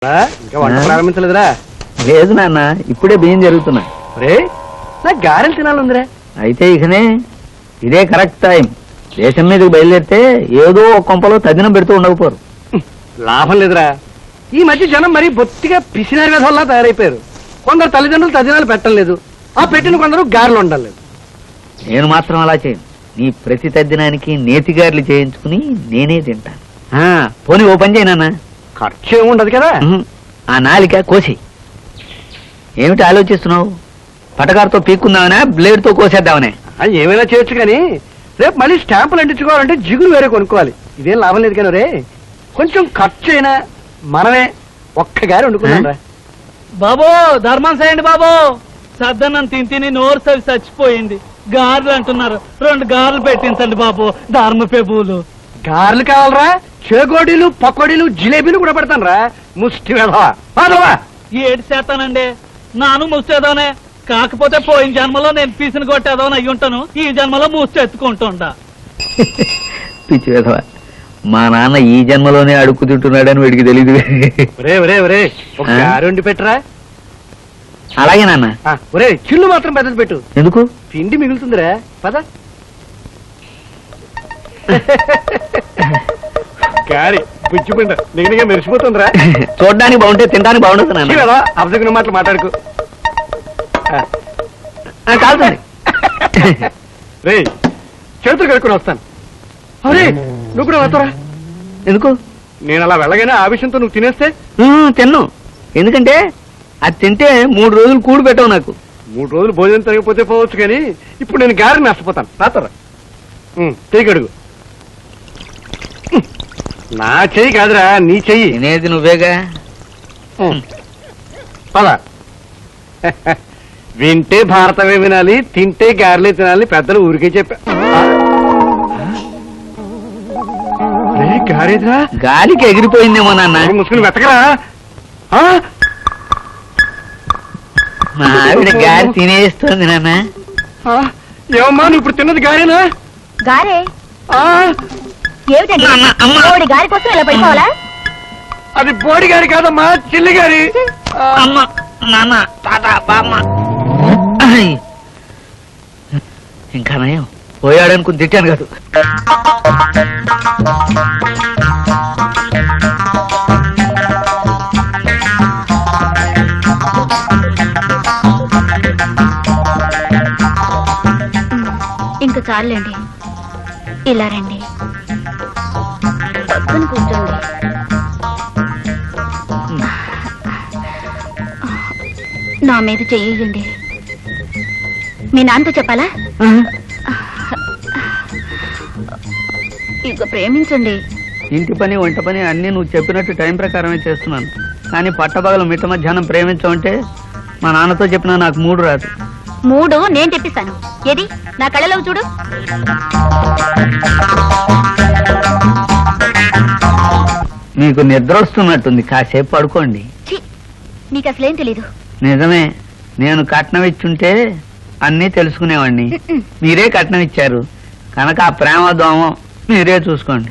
ఇంకా వంట ప్రారంభించలేదురా? లేదు నాన్న, ఇప్పుడే బియ్యం జరుగుతున్నా. రే నాకు గారెలు తినాలందిరా. అయితే ఇకనే ఇదే కరెక్ట్ టైం. దేశం మీదకి బయలుదేరితే ఏదో ఒక కొంపలో తదినం పెడుతూ ఉండకపోరు. లాభం లేదురా. ఈ మధ్య జనం మరీ బొత్తిగా పిసినారి విధంలా తయారైపోయారు. కొందరు తల్లిదండ్రులు తదినాలు పెట్టలేదు, ఆ పెట్టిన కొందరు గారెలు ఉండలేదు. నేను మాత్రం అలా చేయను. నీ ప్రతి తద్దినానికి నేతిగారులు చేయించుకుని నేనే తింటాను. పోనీ ఓ పని చేయనా, ఖర్చు ఏముండదు కదా. ఆ నాలిక కోసి. ఏమిటి ఆలోచిస్తున్నావు? పటకారుతో పీక్కుందామనే, బ్లేడ్ తో కోసేద్దామనే? ఏమైనా చేయొచ్చు కానీ రేపు మళ్ళీ స్టాంపులు అంటించుకోవాలంటే జిగురు వేరే కొనుక్కోవాలి. ఇదేం లాభం లేదు కానీ రే, కొంచెం ఖర్చు అయినా మనమే ఒక్క గారి వండుకున్నాం రా. బాబో ధర్మం చేయండి బాబో. సద్దన్నం తిని నోరు సవి చచ్చిపోయింది. గారెలు అంటున్నారు, 2 గారెలు పెట్టించండి బాబు. ధర్మ పెబులు గారెలు కావాలరా? చేగోడీలు, పకోడీలు, జిలేబీలు కూడా పెడతాను రా. ముష్టి వెధవా. ఏడు చేస్తానండి. నాను ముచ్చేదోనే. కాకపోతే పోయిన జన్మలో నేను పీసుని కొట్టేదోని అయ్యి ఉంటాను. ఈ జన్మలో మూసి ఎత్తుకుంటుంటా. పిచ్చి వెధవా, మా నాన్న ఈ జన్మలోనే అడుక్కు తింటున్నాడని వీడికి తెలీదు. ఒరే ఒక గారె వండి పెట్టరా. అలాగే నాన్న. ఒరే చిల్లు మాత్రం పెద్దది పెట్టు. ఎందుకు? పిండి మిగులుతుందిరా. పద. గారి పుచ్చి పిండ నిగనిగా మెరిసిపోతుందిరా. చూడ్డానికి బాగుంటే తినడానికి బాగుంటుంది నాన్న. అర్థకున్న మాటలు మాట్లాడుకో. కాలుతుంది. రే చేతులు కడుక్కుని వస్తాను. అరే నువ్వు కూడా వస్తారా? ఎందుకు? నేను అలా వెళ్ళగానే ఆ విషయంతో నువ్వు తినేస్తే? తిన్ను. ఎందుకంటే అది తింటే 3 రోజులు కూడు పెట్టవు నాకు. 3 రోజులు భోజనం తగ్గిపోతే పోవచ్చు కానీ ఇప్పుడు నేను గారెని నష్టపోతాను. రాతరా చెయ్యి కడుగు. నా చెయ్యి కాదురా, నీ చెయ్యి. తినేది నువ్వేగా. పద. వింటే భారతమే వినాలి, తింటే గారెలే తినాలి పెద్దలు ఊరికే చెప్పా. గారేదిరా? గాలికి ఎగిరిపోయిందేమో నాన్న. ముసుగులు వెతకరా. మా ఆవిడ గారి తినేస్తుంది నాన్న. ఏమమ్మా నువ్వు ఇప్పుడు తిన్నది గారేనా? గారే ఏమిటండి? గారి కోసం ఇలా పడిపోవాలా? అది బోడి గారి కాదమ్మా, చిల్లి గారి. అమ్మ, నాన్న, తాత, బామ్మ. ఇంకా నయం, పోయాడనుకుని తిట్టాను కాదు. ఇంకా చాలండి, ఇలా రండి, పక్కన కూర్చోండి. నా మీద చెయ్యండి. మీ నాన్నతో చెప్పాలా? ఇక ప్రేమించండి. ఇంటి పని, వంట పని అన్ని నువ్వు చెప్పినట్టు టైం ప్రకారమే చేస్తున్నాను. కానీ పట్టపగలు మిట్ట మధ్యాహ్నం ప్రేమించమంటే మా నాన్నతో చెప్పినా నాకు మూడు రాదు. మూడు నేను తెప్పిస్తాను. ఏది నా కళ్ళలో చూడు. మీకు నిద్ర వస్తున్నట్టుంది, కాసేపు పడుకోండి. నీకు అసలేం తెలీదు. నిజమే, నేను కట్నం ఇచ్చుంటే అన్నీ తెలుసుకునేవాడిని. మీరే కట్నం ఇచ్చారు కనుక ఆ ప్రేమ దోమం మీరే చూసుకోండి.